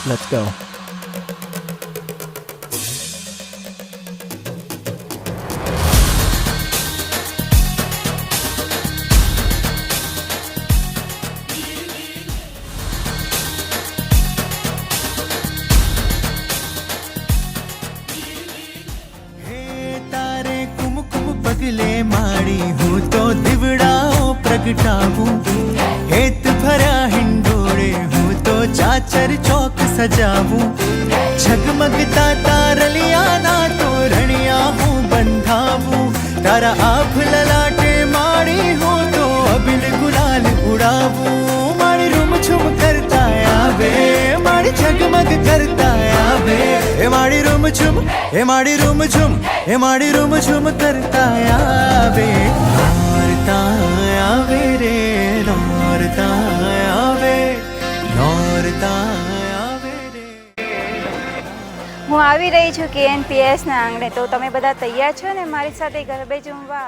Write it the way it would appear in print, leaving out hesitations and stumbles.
Let's go. पगले माड़ी हूँ तो दिवड़ाओ प्रगटाऊं हेत भरा हिंडोड़े हूँ तो चाचर चौक सजाऊं झगमगता तारलिया ना तो रणिया हूँ बंधाऊं तारा आभ ललाटे माड़ी हूँ तो अबिल गुलाल उड़ाऊं माड़ी रूम झुम करता आवे माड़ी झगमग करता आवे ए माड़ी रूम झुम ए माड़ी रूम झुम ए माड़ी रूम झुम करता आवे नौरता आवे रे नौरता आवे नौरता आवे रे। હું આવી રહી છું KNPS ના આંગણે, તો તમે બધા તૈયાર છો ને મારી સાથે ગરબે ઝૂમવા?